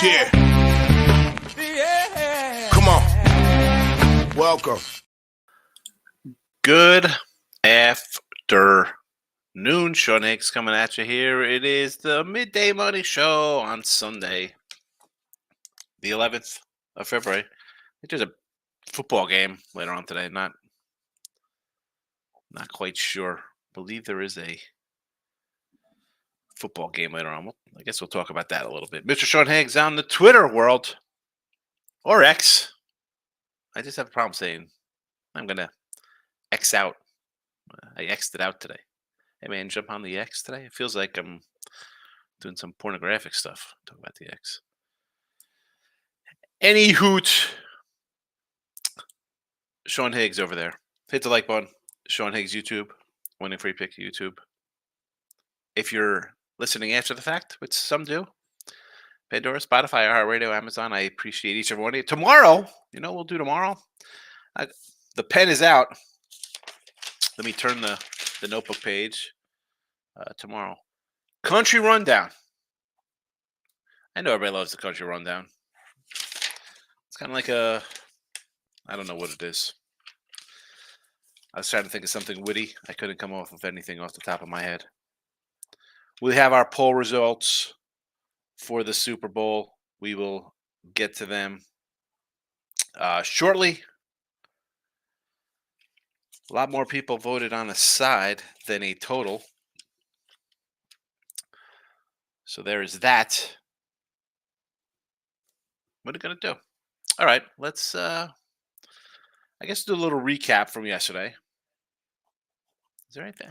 Yeah. Come on. Welcome. Good afternoon. Sean Higgs coming at you here. It is the Midday Money Show on Sunday, the 11th of February. I think there's a football game later on today. Not quite sure. Believe there is a football game later on. I guess we'll talk about that a little bit. Mr. Sean Higgs on the Twitter world, or X. I just have a problem saying I'm going to X out. I X'd it out today. Hey, man, jump on the X today? It feels like I'm doing some pornographic stuff. Talk about the X. Any hoot. Sean Higgs over there. Hit the like button. Sean Higgs YouTube. Winning free pick YouTube. If you're listening after the fact, which some do, Pandora, Spotify, iHeartRadio, Amazon, I appreciate each and every one of you. Tomorrow, we'll do tomorrow. The pen is out. Let me turn the notebook page. Tomorrow. Country Rundown. I know everybody loves the Country Rundown. It's kind of like I don't know what it is. I was trying to think of something witty. I couldn't come off of anything off the top of my head. We have our poll results for the Super Bowl. We will get to them shortly. A lot more people voted on a side than a total. So there is that. What are we going to do? All right, let's, I guess, do a little recap from yesterday. Is there anything?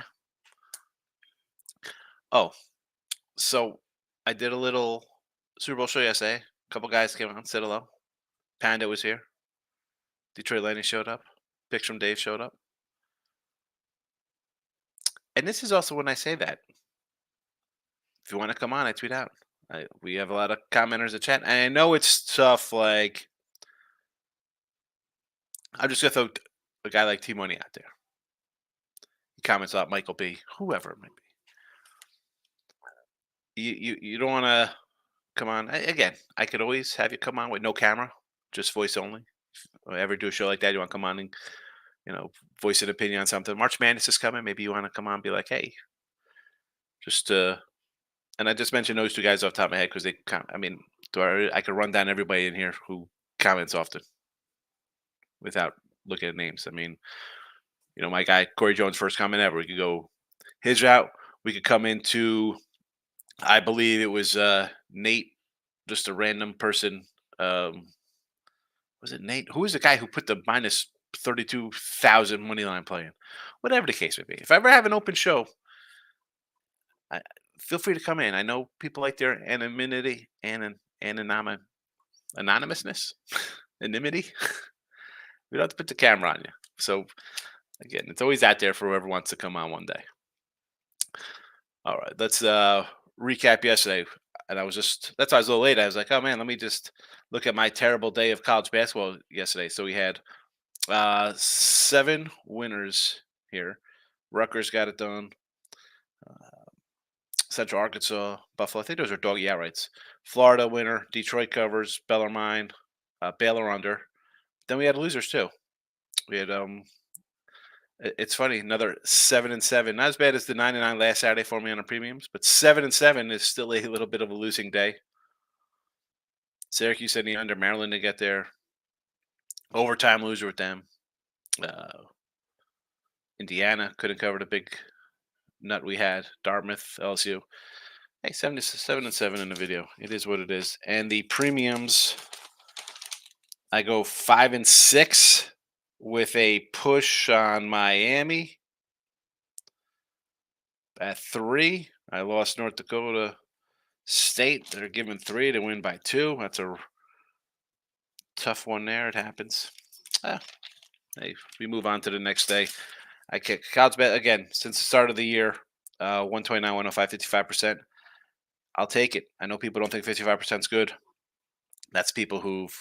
Oh, so I did a little Super Bowl show yesterday. A couple guys came on, said hello. Panda was here. Detroit Lightning showed up. Picks from Dave showed up. And this is also when I say that. If you want to come on, I tweet out. We have a lot of commenters in chat. And I know it's tough, like, I'm just going to throw a guy like T-Money out there. He comments about Michael B., whoever it might be. You don't want to come on. Again, I could always have you come on with no camera, just voice only. If I ever do a show like that, you want to come on and, voice an opinion on something. March Madness is coming. Maybe you want to come on and be like, hey, just and I just mentioned those two guys off the top of my head because they, I could run down everybody in here who comments often without looking at names. I mean, my guy, Corey Jones' first comment ever. We could go his route. We could come into, I believe it was Nate, just a random person. Was it Nate? Who was the guy who put the minus 32,000 money line playing? Whatever the case may be. If I ever have an open show, feel free to come in. I know people like their anonymity, anonymousness, anonymity. We don't have to put the camera on you. So, again, it's always out there for whoever wants to come on one day. All right, let's recap yesterday. And that's why I was a little late. I was like, oh, man, let me just look at my terrible day of college basketball yesterday. So we had 7 winners here. Rutgers got it done. Central Arkansas, Buffalo. I think those are doggy outrights. Florida winner. Detroit covers. Bellarmine. Baylor under. Then we had losers too. We had it's funny, another 7-7. Not as bad as the 9-9 last Saturday for me on the premiums, but 7-7 is still a little bit of a losing day. Syracuse in the under. Maryland to get there. Overtime loser with them. Indiana couldn't cover the big nut we had. Dartmouth, LSU. Hey, 7-7 in the video. It is what it is. And the premiums, I go 5-6 with a push on Miami. At 3, I lost North Dakota State. They're giving 3 to win by 2. That's a tough one there. It happens. Hey, we move on to the next day. I kick college bet again since the start of the year. 129, 105, 55%. I'll take it. I know people don't think 55% is good. That's people who've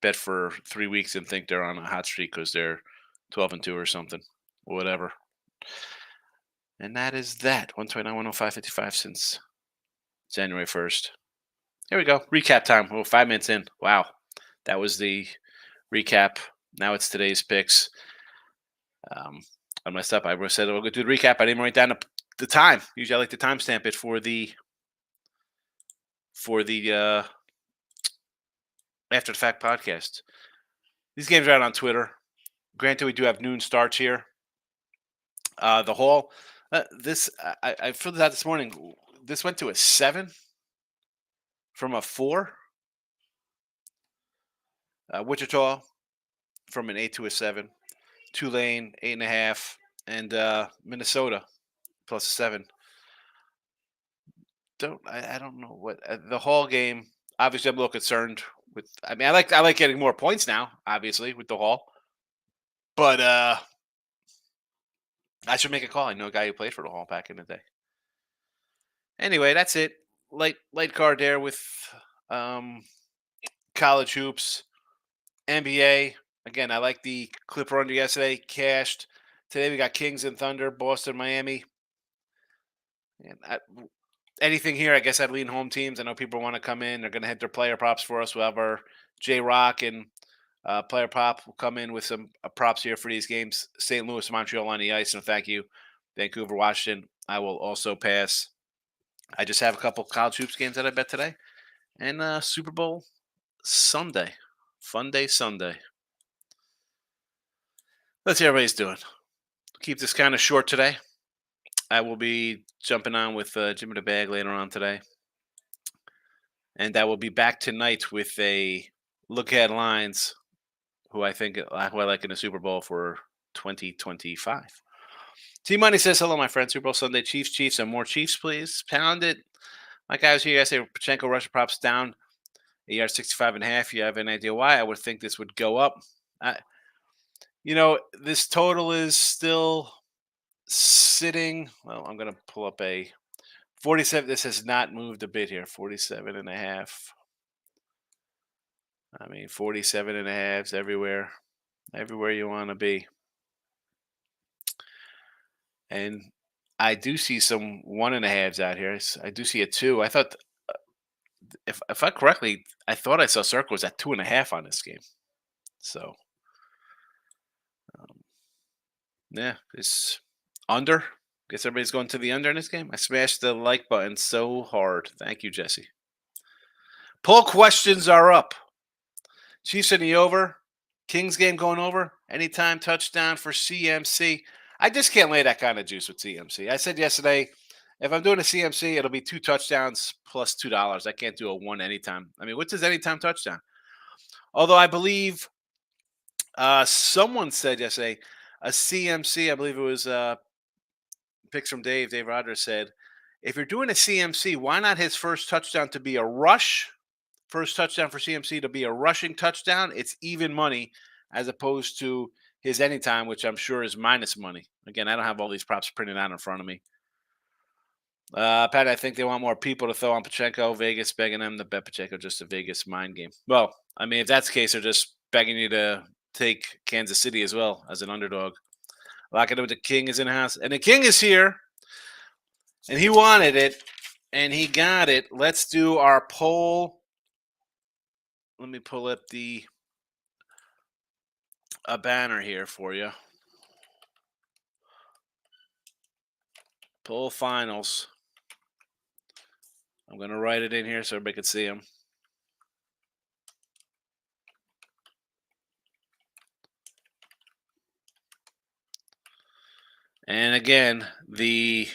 bet for 3 weeks and think they're on a hot streak because they're 12-2 or something, or whatever. And that is that. 129, 105, 55 since January 1st. Here we go. Recap time. Oh, 5 minutes in. Wow. That was the recap. Now it's today's picks. I messed up. I said we'll go do the recap. I didn't write down the time. Usually I like to timestamp it for the after the fact podcast. These games are out on Twitter. Granted, we do have noon starts here. The Hall. I filled this out this morning. This went to a 7 from a 4. Wichita from an 8 to a 7. Tulane 8.5, and Minnesota plus 7. I don't know what the Hall game. Obviously, I'm a little concerned with. I mean, I like getting more points now. Obviously, with the Hall, but I should make a call. I know a guy who played for the Hall back in the day. Anyway, that's it. Light card there with college hoops, NBA. Again, I like the Clipper under yesterday. Cashed. Today we got Kings and Thunder, Boston, Miami. And anything here, I guess I'd lean home teams. I know people want to come in. They're going to hit their player props for us. We'll have our J-Rock and player prop will come in with some props here for these games. St. Louis, Montreal on the ice. And thank you, Vancouver, Washington. I will also pass. I just have a couple college hoops games that I bet today. And Super Bowl Sunday. Fun day Sunday. Let's see how everybody's doing. Keep this kind of short today. I will be jumping on with Jimmy the Bag later on today. And I will be back tonight with a look at lines who I like in the Super Bowl for 2025. T-Money says, hello, my friend. Super Bowl Sunday, Chiefs, and more Chiefs, please. Pound it. Like I was here, I say Pachenko Russia props down a yard 65.5. You have an idea why? I would think this would go up. This total is still sitting. Well, I'm going to pull up a 47. This has not moved a bit here. 47.5. I mean, 47.5s everywhere you want to be. And I do see some 1.5s out here. I do see a 2. I thought, if I correctly, I thought I saw Circle was at 2.5 on this game. So, yeah, it's under. Guess everybody's going to the under in this game. I smashed the like button so hard. Thank you, Jesse. Poll questions are up. Chiefs in the over. Kings game going over. Anytime touchdown for CMC. I just can't lay that kind of juice with CMC. I said yesterday, if I'm doing a CMC, it'll be 2 touchdowns plus $2. I can't do a 1 anytime. I mean, what's his anytime touchdown? Although I believe someone said yesterday, a CMC, I believe it was picks from Dave Rogers said, if you're doing a CMC, why not his first touchdown to be a rush? First touchdown for CMC to be a rushing touchdown. It's even money as opposed to his anytime, which I'm sure is minus money. Again, I don't have all these props printed out in front of me. Pat, I think they want more people to throw on Pachenko. Vegas begging them to bet Pachenko, just a Vegas mind game. Well, I mean, if that's the case, they're just begging you to take Kansas City as well as an underdog. Lock it up with the King is in the house. And the King is here. And he wanted it. And he got it. Let's do our poll. Let me pull up a banner here for you. Poll finals. I'm going to write it in here so everybody can see them. And again, the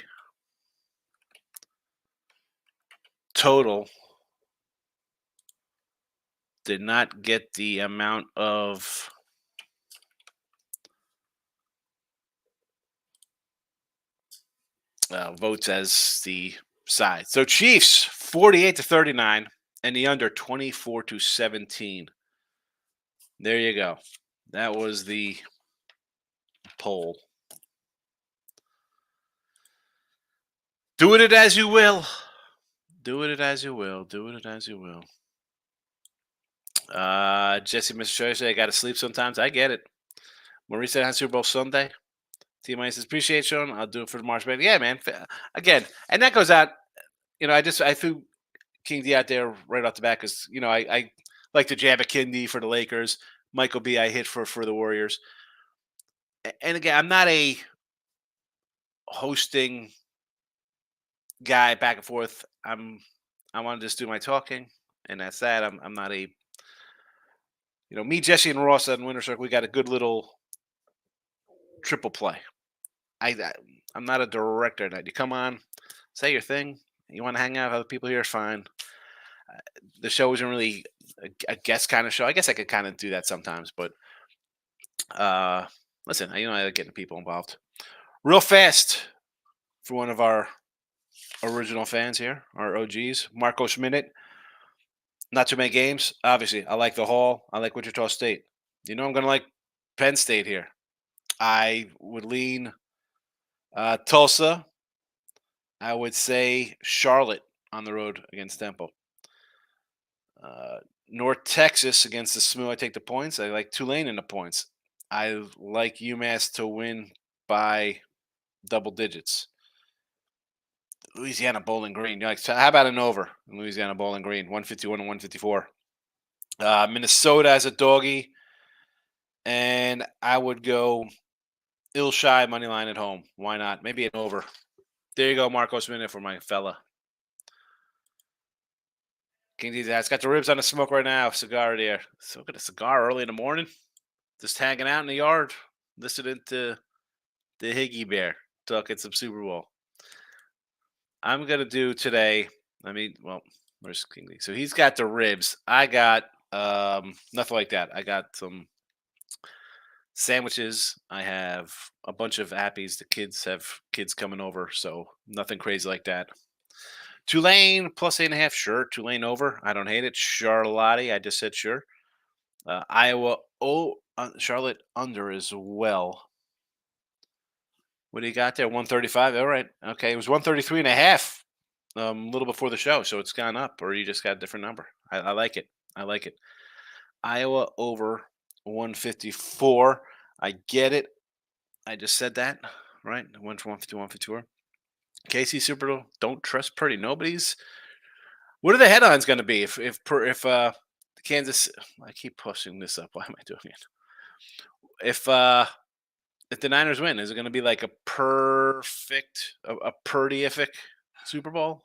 total did not get the amount of votes as the side. So Chiefs 48-39 and the under 24-17. There you go. That was the poll. Do it as you will. Do it as you will. Do it as you will. Jesse Mr. Choice, I got to sleep sometimes. I get it. Maurice said on Super Bowl Sunday. T-Money says, appreciate Sean. I'll do it for the March Madness. Yeah, man. Again, and that goes out. I threw King D out there right off the bat because I like to jab at King D for the Lakers. Michael B. I hit for the Warriors. And again, I'm not a hosting guy back and forth. I want to just do my talking, and that's that. I'm not a me, Jesse, and Ross on Winter Circle. We got a good little triple play. I I'm not a director. That you come on, say your thing. You want to hang out with other people here, fine. The show isn't really a guest kind of show. I guess I could kind of do that sometimes, but uh, listen, I like getting people involved. Real fast for one of our original fans here, our OGs, Marco Schmidt. Not too many games. Obviously, I like the Hall. I like Wichita State. I'm going to like Penn State here. I would lean Tulsa. I would say Charlotte on the road against Temple. Uh, North Texas against the Smooth. I take the points. I like Tulane in the points. I like UMass to win by double digits. Louisiana Bowling Green. Like, so how about an over in Louisiana Bowling Green? 151 and 154. Minnesota as a doggy. And I would go ill shy money line at home. Why not? Maybe an over. There you go, Marcos Minute for my fella. King D's ass got the ribs on the smoke right now. Cigar there. Smoking a cigar early in the morning. Just hanging out in the yard, listening to the Higgy Bear talking some Super Bowl. I'm gonna do today. Well, where's King D? So he's got the ribs. I got nothing like that. I got some sandwiches. I have a bunch of appies. The kids have kids coming over, so nothing crazy like that. Tulane plus 8.5, sure. Tulane over. I don't hate it. Charlotte, I just said sure. Iowa, Charlotte under as well. What do you got there? 135. All right. Okay. It was 133.5 a little before the show, so it's gone up, or you just got a different number. I like it. I like it. Iowa over 154. I get it. I just said that, right? 150, 154. KC Super Bowl. Don't trust Purdy. Nobody's. What are the headlines going to be if Kansas? I keep pushing this up. Why am I doing it? If the Niners win, is it going to be like a perfect, a Purdy-ific Super Bowl?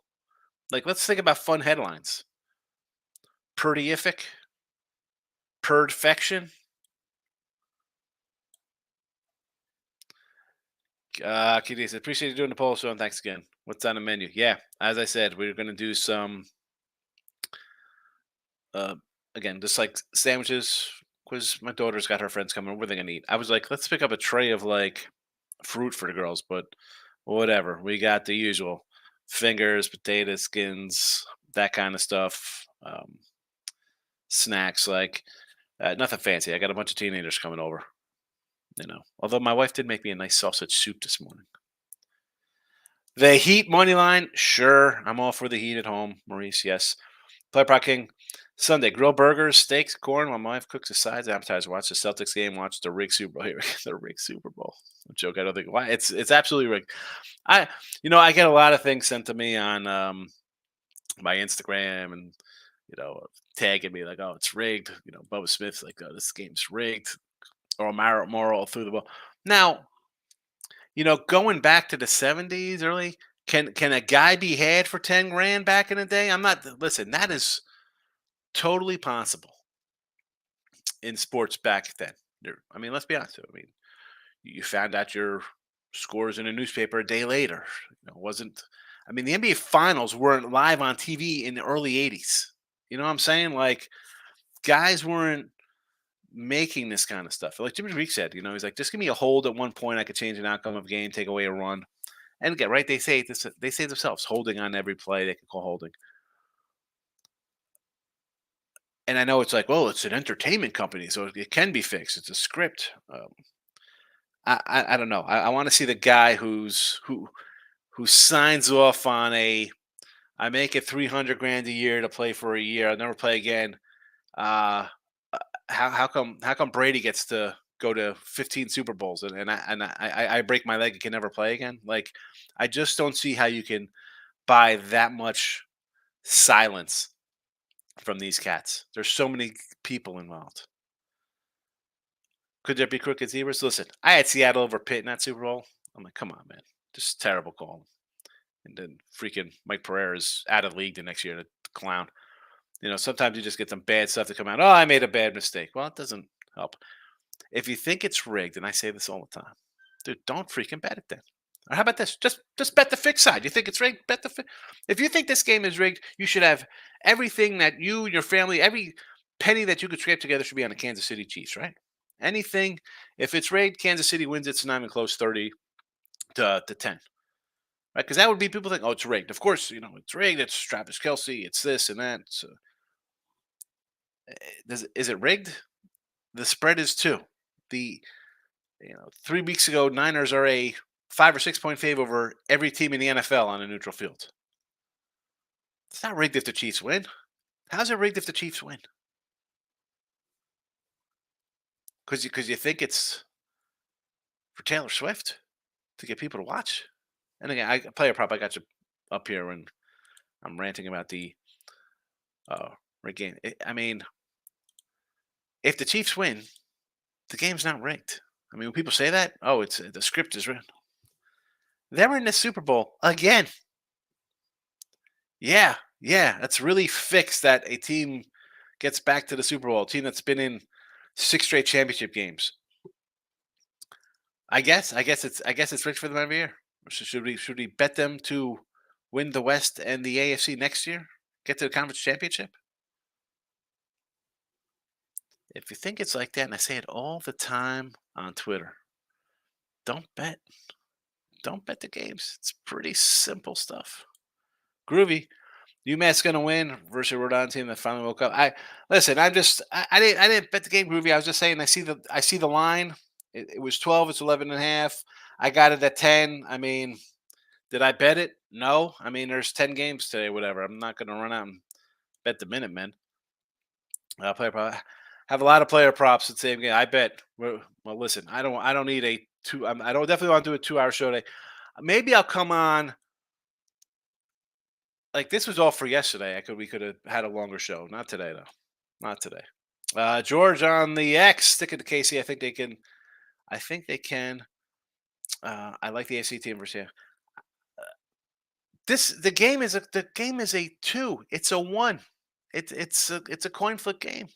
Like, let's think about fun headlines. Purdy-ific, Perfection. Kitty says, appreciate you doing the poll show and thanks again. What's on the menu? Yeah, as I said, we're going to do some, again, just like sandwiches, because my daughter's got her friends coming. What are they going to eat? I was like, let's pick up a tray of like fruit for the girls, but whatever. We got the usual fingers, potato skins, that kind of stuff. Snacks, like nothing fancy. I got a bunch of teenagers coming over. Although my wife did make me a nice sausage soup this morning. The Heat money line, sure. I'm all for the Heat at home. Maurice, yes. Play Pro King. Sunday, grill burgers, steaks, corn. While my wife cooks the sides, appetizer. Watch the Celtics game. Watch the rigged Super Bowl. Here, the rigged Super Bowl. Joke. I don't think why it's absolutely rigged. I get a lot of things sent to me on my Instagram and tagging me like, oh, it's rigged. Bubba Smith's like, oh, this game's rigged. Or moral through the ball. Now, going back to the 70s early, can a guy be had for 10 grand back in the day? I'm not listen, that is totally possible in sports back then. Let's be honest. You found out your scores in a newspaper a day later. Wasn't the NBA finals weren't live on TV in the early 80s. You know what I'm saying? Like guys weren't making this kind of stuff. Like Jimmy Reek said, he's like, just give me a hold at one point. I could change an outcome of game, take away a run. And again, right, they say this. They say themselves, holding on every play, they can call holding. And I know it's like, well, it's an entertainment company, so it can be fixed. It's a script. I don't know. I want to see the guy who signs off on I make it 300 grand a year to play for a year. I'll never play again. How come Brady gets to go to 15 Super Bowls and I break my leg and can never play again? Like, I just don't see how you can by that much silence from these cats. There's so many people involved. Could there be crooked zebras? Listen, I had Seattle over Pitt in that Super Bowl. I'm like, come on, man. Just terrible call. And then freaking Mike Pereira is out of the league the next year, the clown. Sometimes you just get some bad stuff to come out. Oh, I made a bad mistake. Well, it doesn't help. If you think it's rigged, and I say this all the time, dude, don't freaking bet it then. Or how about this? Just bet the fixed side. You think it's rigged? Bet the If you think this game is rigged, you should have everything that you and your family, every penny that you could scrape together should be on the Kansas City Chiefs, right? Anything. If it's rigged, Kansas City wins. It's not even close, 30 to 10. Right? Because that would be people think, oh, it's rigged. Of course, it's rigged. It's Travis Kelsey. It's this and that. So, is it rigged? The spread is 2. The 3 weeks ago, Niners are a 5 or 6 point favorite over every team in the NFL on a neutral field. It's not rigged if the Chiefs win. How's it rigged if the Chiefs win? Because you think it's for Taylor Swift to get people to watch. And again, player prop. I got you up here when I'm ranting about the rigged game. I mean, if the Chiefs win, the game's not rigged. I mean, when people say that, oh, it's the script is written. They're in the Super Bowl again. Yeah, that's really fixed that a team gets back to the Super Bowl. A team that's been in 6 straight championship games. I guess it's rich for them every year. Should we bet them to win the West and the AFC next year? Get to the conference championship? If you think it's like that, and I say it all the time on Twitter, don't bet. Don't bet the games. It's pretty simple stuff. Groovy. UMass going to win versus a Rhode Island team that finally woke up. Listen. I didn't bet the game, Groovy. I was just saying. I see the line. It was 12. It's 11.5. I got it at 10. I mean, did I bet it? No. I mean, there's 10 games today. Whatever. I'm not going to run out and bet the Minutemen. Player prop. Have a lot of player props at the same game. I bet. Well, listen. I don't need a two. I don't definitely want to do a 2-hour show today. Maybe I'll come on. Like this was all for yesterday. We could have had a longer show. Not today though. Not today. George on the X sticking to Casey. I think they can. I like the AC team versus. The game is a 2. It's a 1. It's a coin flip game.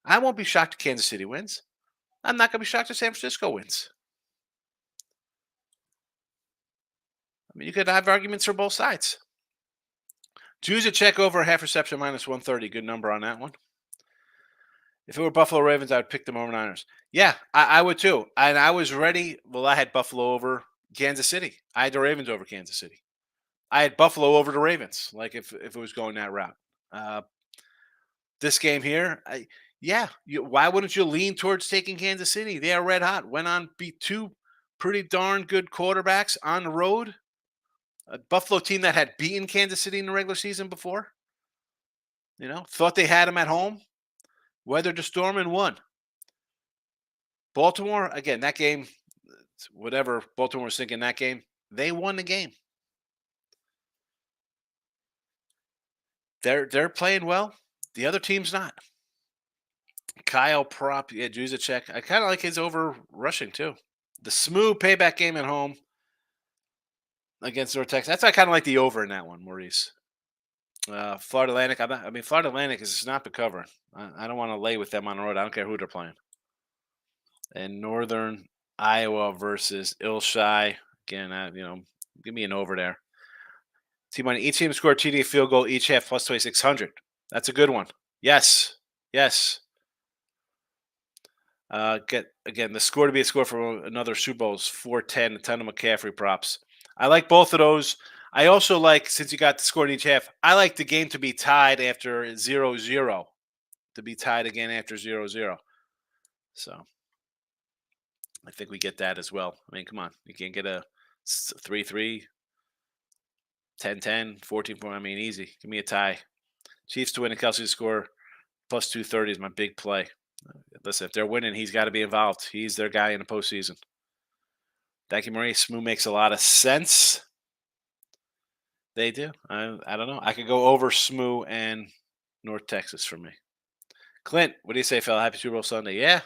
I won't be shocked if Kansas City wins. I'm not gonna be shocked if San Francisco wins. I mean, you could have arguments for both sides. Choose a check over a half reception minus 130. Good number on that one. If it were Buffalo Ravens, I would pick them over Niners. Yeah, I would too. And I was ready. Well, I had Buffalo over Kansas City. I had the Ravens over Kansas City. I had Buffalo over the Ravens, like if it was going that route. This game here, why wouldn't you lean towards taking Kansas City? They are red hot. Went on beat 2 pretty darn good quarterbacks on the road. A Buffalo team that had beaten Kansas City in the regular season before. Thought they had them at home. Weathered the storm and won. Baltimore, again, that game, whatever Baltimore was thinking that game, they won the game. They're playing well. The other team's not. Kyle Prop, yeah, Juszczyk. I kind of like his over rushing too. The smooth payback game at home against North Texas. That's I kind of like the over in that one, Maurice. Florida Atlantic. Florida Atlantic is not the cover. I don't want to lay with them on the road. I don't care who they're playing. And Northern Iowa versus Ilshai. Again, give me an over there. Each team scored TD field goal each half plus 2,600. That's a good one. Yes. The score to be a score for another Super Bowl is 410. A ton of McCaffrey props. I like both of those. I also like, since you got the score in each half, I like the game to be tied after 0-0. To be tied again after 0-0. So I think we get that as well. I mean, come on. You can't get a 3-3, 10-10, 14-4. I mean, easy. Give me a tie. Chiefs to win and Kelsey to score plus 230 is my big play. Listen, if they're winning, he's got to be involved. He's their guy in the postseason. Thank you, Maurice. Smooth makes a lot of sense. They do. I don't know. I could go over SMU and North Texas for me. Clint, what do you say, fella? Happy Super Bowl Sunday. Yeah.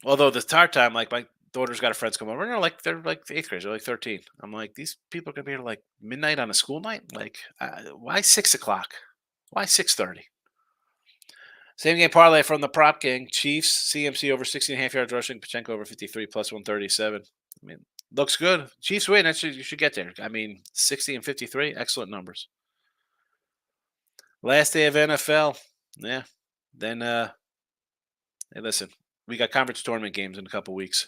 Although the start time, like my daughter's got her friends come over, and they're like eighth graders, they're like 13. I'm like, these people are gonna be here like midnight on a school night. Like, why 6 o'clock? Why 6:30? Same game parlay from the prop gang. Chiefs, CMC over 16.5 yards rushing. Pachenko over 53 plus 137. I mean, looks good. Chiefs win. You should get there. I mean, 60 and 53, excellent numbers. Last day of NFL. Yeah. Then, hey, listen, we got conference tournament games in a couple weeks.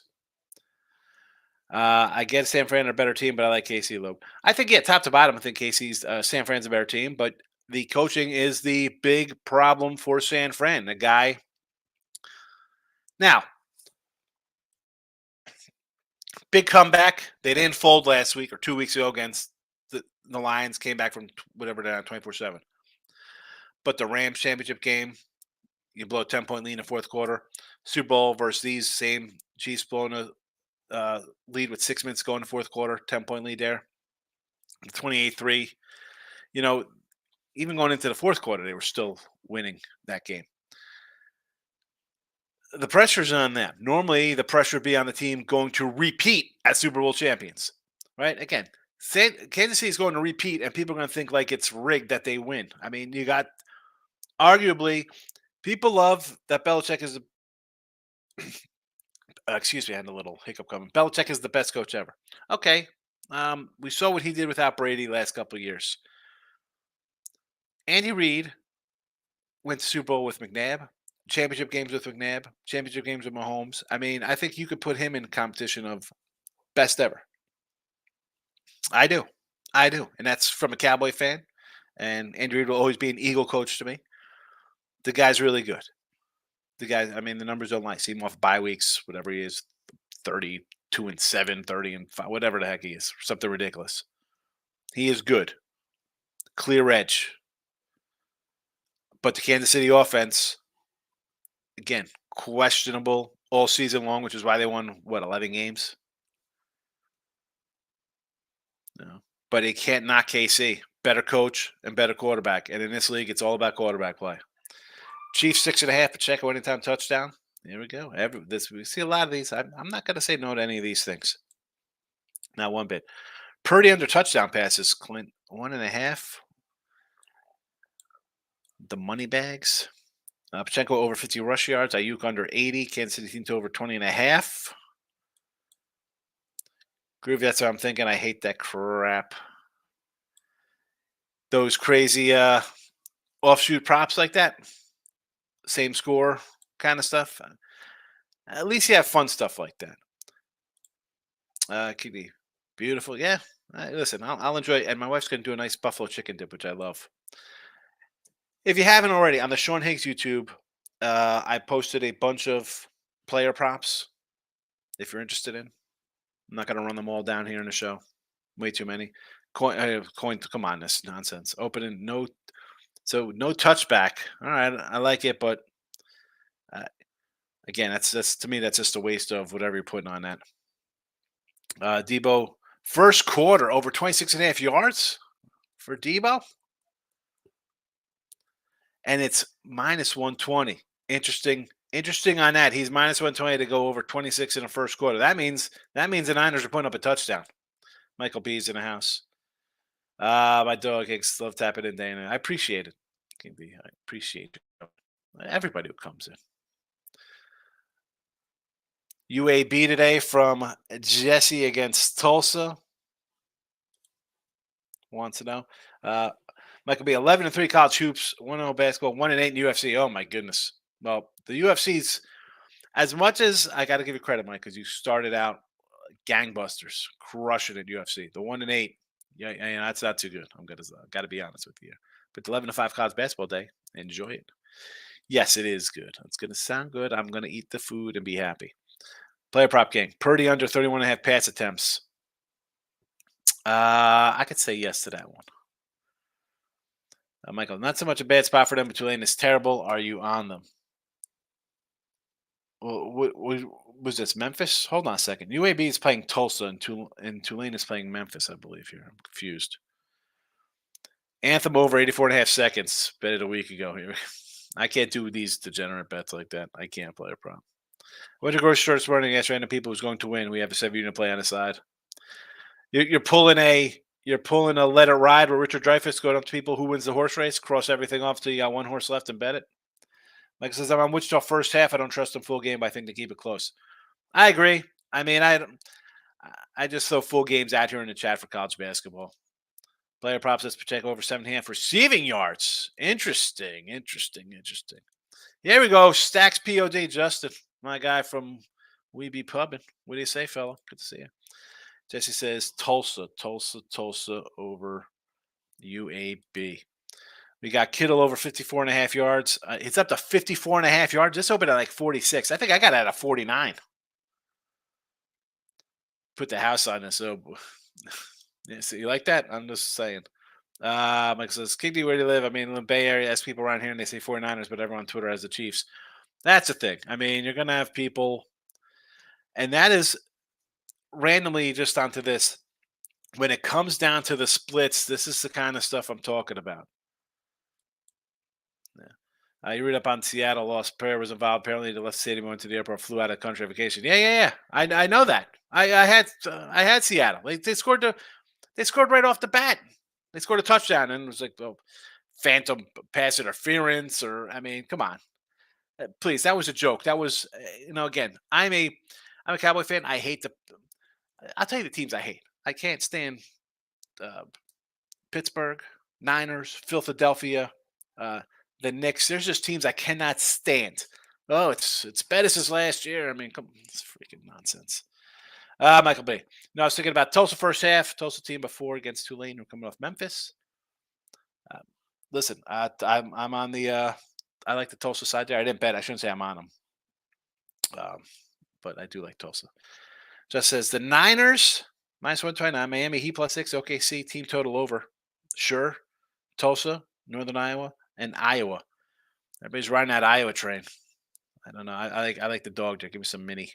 I get San Fran a better team, but I like KC low. I think, yeah, top to bottom, I think KC's San Fran's a better team, but the coaching is the big problem for San Fran. The guy. Now, big comeback. They didn't fold last week or 2 weeks ago against the Lions. Came back from whatever they're on 24-7. But the Rams championship game, you blow a 10-point lead in the fourth quarter. Super Bowl versus these same Chiefs blowing a lead with 6 minutes to go in the fourth quarter. 10-point lead there. 28-3. You know, even going into the fourth quarter, they were still winning that game. The pressure's on them. Normally, the pressure would be on the team going to repeat as Super Bowl champions, right? Again, Kansas City is going to repeat, and people are going to think like it's rigged that they win. I mean, you got arguably people love that Belichick is. Excuse me, I had a little hiccup coming. Belichick is the best coach ever. Okay, we saw what he did without Brady last couple of years. Andy Reid went to Super Bowl with McNabb, championship games with McNabb, championship games with Mahomes. I mean, I think you could put him in competition of best ever. I do. I do. And that's from a Cowboy fan. And Andy Reid will always be an Eagle coach to me. The guy's really good. The guy, I mean, the numbers don't lie. See him off bye weeks, whatever he is, 32-7, 30-5, whatever the heck he is. Something ridiculous. He is good. Clear edge. But the Kansas City offense, again, questionable all season long, which is why they won, 11 games? No. But it can't knock KC. Better coach and better quarterback. And in this league, it's all about quarterback play. Chiefs 6.5, Pacheco anytime touchdown. There we go. We see a lot of these. I'm not going to say no to any of these things. Not one bit. Purdy under touchdown passes, Clint, 1.5. The money bags. Pacheco over 50 rush yards. Ayuk under 80. Kansas City team to over 20.5. Groovy, that's what I'm thinking. I hate that crap. Those crazy offshoot props like that. Same score kind of stuff. At least you have fun stuff like that. Could be beautiful. Yeah. Listen, I'll enjoy it. And my wife's going to do a nice buffalo chicken dip, which I love. If you haven't already, on the Sean Higgs YouTube, I posted a bunch of player props. If you're interested in, I'm not going to run them all down here in the show. Way too many. Coin. Come on, this nonsense. Opening no touchback. All right, I like it, but again, that's to me that's just a waste of whatever you're putting on that. Debo first quarter over 26.5 yards for Debo, and it's minus 120. Interesting on that. He's minus 120 to go over 26 in the first quarter. That means the Niners are putting up a touchdown. Michael B's in the house. My dog Hicks love tapping in, Dana. I appreciate it. I appreciate it. Everybody who comes in. UAB today from Jesse against Tulsa. Wants to know. Michael B. 11-3 college hoops, 1-0 basketball, 1-8 in UFC. Oh my goodness. Well, the UFC's, as much as I got to give you credit, Mike, because you started out gangbusters, crushing it UFC. The 1-8, yeah, that's not too good. I'm got to be honest with you. But the 11-5 college basketball day, enjoy it. Yes, it is good. It's going to sound good. I'm going to eat the food and be happy. Player prop gang. Purdy under 31.5 pass attempts. I could say yes to that one. Michael, not so much a bad spot for them, but Tulane is terrible. Are you on them? Was this Memphis? Hold on a second. UAB is playing Tulsa, and Tulane is playing Memphis, I believe. Here, I'm confused. Anthem over 84.5 seconds. Bet it a week ago. Here, I can't do these degenerate bets like that. I can't play a prop. Went to grocery store this morning. Asked random people who's going to win. We have a 7-unit play on the side. You're pulling a let it ride where Richard Dreyfuss going up to people who wins the horse race, cross everything off till you got one horse left and bet it. Like I says, I'm on Wichita first half. I don't trust them full game, but I think they keep it close. I agree. I mean, I just throw full games out here in the chat for college basketball. Player props, let's check over 7.5 receiving yards. Interesting. Here we go. Stacks POD, Justin, my guy from We Be Pubbing. What do you say, fella? Good to see you. Jesse says Tulsa over UAB. We got Kittle over 54.5 yards. It's up to 54.5 yards. This opened at like 46. I think I got it at 49. Put the house on this. So, yeah, so you like that? I'm just saying. Mike says, King D, where do you live? I mean, in the Bay Area, ask people around here and they say 49ers, but everyone on Twitter has the Chiefs. That's the thing. I mean, you're going to have people, and that is randomly just onto this. When it comes down to the splits, this is the kind of stuff I'm talking about. Yeah. You read up on Seattle lost. Prayer was involved. Apparently, the left stadium went to the airport, flew out of country vacation. Yeah. I know that. I had Seattle. They scored right off the bat. They scored a touchdown, and it was like, oh, phantom pass interference, or I mean, come on, please. That was a joke. That was, again, I'm a Cowboy fan. I hate I'll tell you the teams I hate. I can't stand Pittsburgh, Niners, Philadelphia, the Knicks. There's just teams I cannot stand. Oh, it's Bettis' last year. I mean, it's freaking nonsense. Michael B. No, I was thinking about Tulsa first half. Tulsa team before against Tulane. We're coming off Memphis. Listen, I'm on the. I like the Tulsa side there. I didn't bet. I shouldn't say I'm on them. But I do like Tulsa. Just says the Niners minus 129. Miami Heat plus 6. OKC team total over. Sure. Tulsa, Northern Iowa, and Iowa. Everybody's riding that Iowa train. I don't know. I like the dog there. Give me some mini.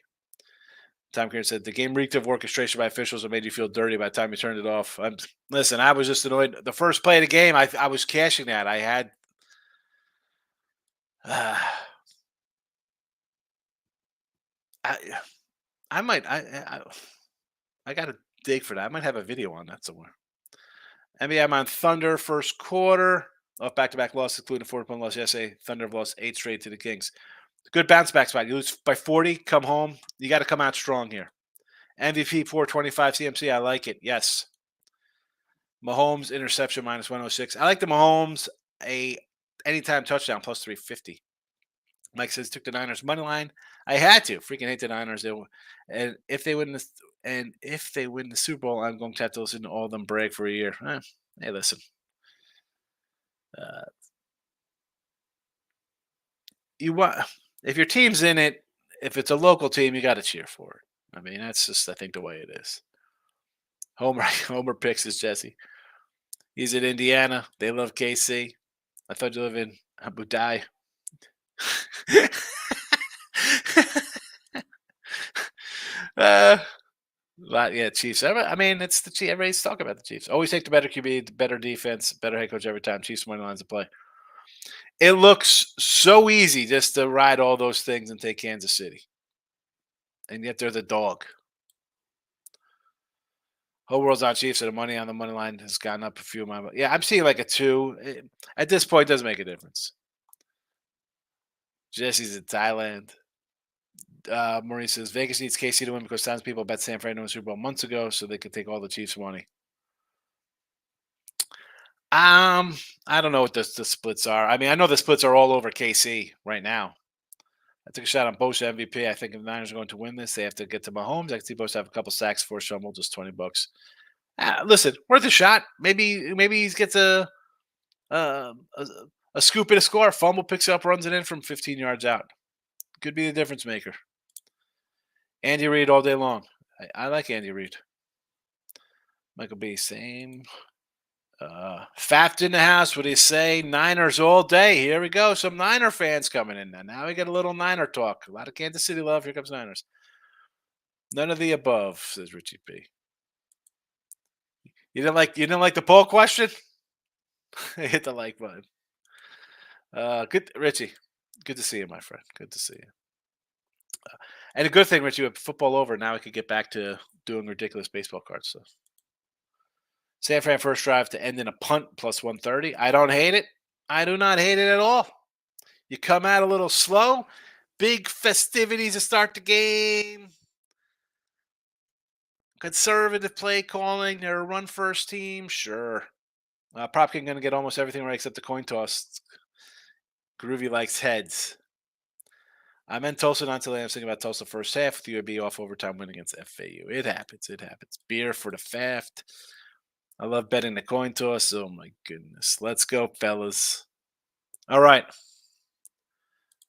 Tom Karen said the game reeked of orchestration by officials that made you feel dirty by the time you turned it off. Listen, I was just annoyed. The first play of the game, I was cashing that. I had. I might. I got to dig for that. I might have a video on that somewhere. NBA, I'm on Thunder first quarter. Off back-to-back losses, including a 4-point loss yesterday. Thunder have lost 8 straight to the Kings. Good bounce back spot. You lose by 40, come home. You got to come out strong here. MVP 425 CMC. I like it. Yes. Mahomes interception minus 106. I like the Mahomes anytime touchdown plus 350. Mike says took the Niners money line. I had to. Freaking hate the Niners. And if they win the Super Bowl, I'm going to have to listen to all of them brag for a year. Hey, listen. If your team's in it, if it's a local team, you got to cheer for it. I mean, that's just, I think, the way it is. Homer picks is Jesse. He's in Indiana. They love KC. I thought you live in Abu Dhabi. Yeah, Chiefs. I mean, it's the Chiefs. Everybody's talking about the Chiefs. Always take the better QB, the better defense, better head coach every time. Chiefs money lines to play. It looks so easy just to ride all those things and take Kansas City. And yet they're the dog. Whole world's on Chiefs, so the money on the money line has gone up a few of my. Yeah, I'm seeing like a 2. At this point, it doesn't make a difference. Jesse's in Thailand. Maurice says Vegas needs KC to win because thousands of people bet San Fran to win Super Bowl months ago, so they could take all the Chiefs' money. I don't know what the splits are. I mean, I know the splits are all over KC right now. I took a shot on Bosa MVP. I think if the Niners are going to win this, they have to get to Mahomes. I can see Bosa have a couple sacks for Shumble, just $20. Listen, worth a shot. Maybe he gets a scoop and a score. Fumble, picks it up, runs it in from 15 yards out. Could be the difference maker. Andy Reid all day long. I like Andy Reid. Michael B. Same. Faft in the house. What do you say? Niners all day. Here we go. Some Niner fans coming in. Now we get a little Niner talk. A lot of Kansas City love. Here comes Niners. None of the above, says Richie P. You didn't like the poll question? Hit the like button. Good, Richie. Good to see you, my friend. Good to see you. And a good thing, Richie, with football over, now I could get back to doing ridiculous baseball cards. So San Fran first drive to end in a punt plus 130. I don't hate it. I do not hate it at all. You come out a little slow. Big festivities to start the game. Conservative play calling. They're a run first team. Sure. Prop King going to get almost everything right except the coin toss. Groovy likes heads. I meant Tulsa not today. I was thinking about Tulsa first half with UAB off overtime win against FAU. It happens. It happens. Beer for the faft. I love betting the coin toss. Oh my goodness. Let's go, fellas. All right.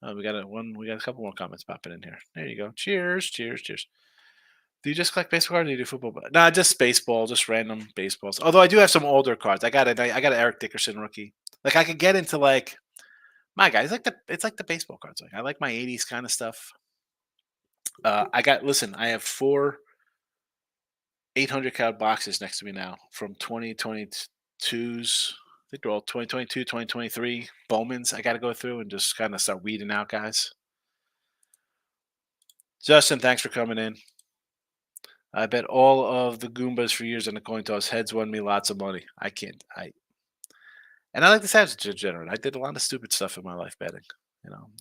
We got a couple more comments popping in here. There you go. Cheers. Cheers. Cheers. Do you just collect baseball cards or do you do football? Nah, just baseball, just random baseballs. Although I do have some older cards. I got an Eric Dickerson rookie. Like I could get into like my guys. It's like the baseball cards. Like I like my '80s kind of stuff. I have 4 800 card boxes next to me now from 2022's. I think they're all 2022, 2023 Bowmans. I got to go through and just kind of start weeding out guys. Justin, thanks for coming in. I bet all of the Goombas for years on the coin toss. Heads won me lots of money. I can't. And I like the Savage degenerate. I did a lot of stupid stuff in my life betting.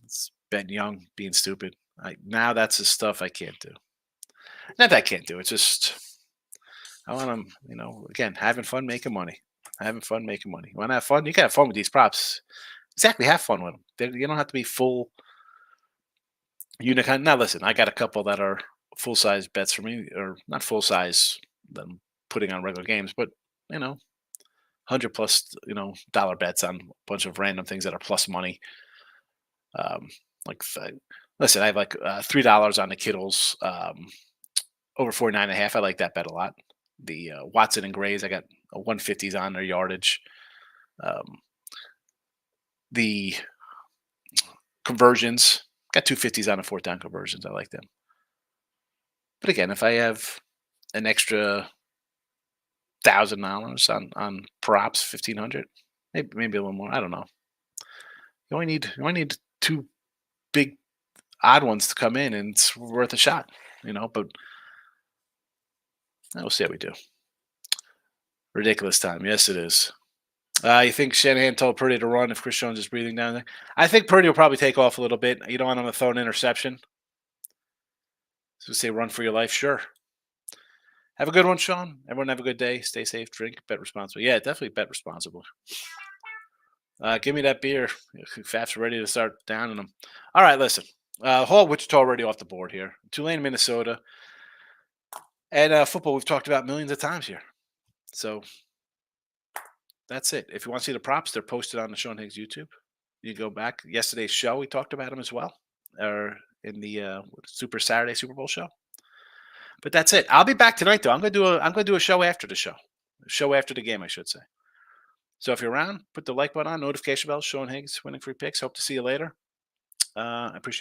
It's betting young, being stupid. Now that's the stuff I can't do. Not that I can't do. It's just I want to, again, having fun, making money. Having fun, making money. You want to have fun? You can have fun with these props. Exactly, have fun with them. You don't have to be full unicorn. Now, listen, I got a couple that are full size bets for me, or not full size that I'm putting on regular games, but 100+ dollar bets on a bunch of random things that are plus money. Like, listen, I have like $3 on the Kittles over 49.5. I like that bet a lot. The Watson and Grays, I got a 150s on their yardage. The conversions, got 250s on the fourth down conversions. I like them. But again, if I have an extra $1,000 on props, 1,500, maybe a little more. I don't know. You only need 2 big odd ones to come in, and it's worth a shot. But we'll see how we do. Ridiculous time. Yes, it is. You think Shanahan told Purdy to run if Chris Jones is breathing down there? I think Purdy will probably take off a little bit. You don't want him to throw an interception. So say run for your life. Sure. Have a good one, Sean. Everyone have a good day. Stay safe. Drink. Bet responsibly. Yeah, definitely bet responsibly. Give me that beer. Fats ready to start downing them. All right, listen. Hall Wichita already off the board here. Tulane, Minnesota. And football we've talked about millions of times here. So that's it. If you want to see the props, they're posted on the Sean Higgs YouTube. You go back yesterday's show. We talked about them as well, or in the Super Saturday Super Bowl show. But that's it. I'll be back tonight though. I'm gonna do a show after the show. A show after the game, I should say. So if you're around, put the like button on, notification bell. Sean Higgs winning free picks. Hope to see you later. I appreciate.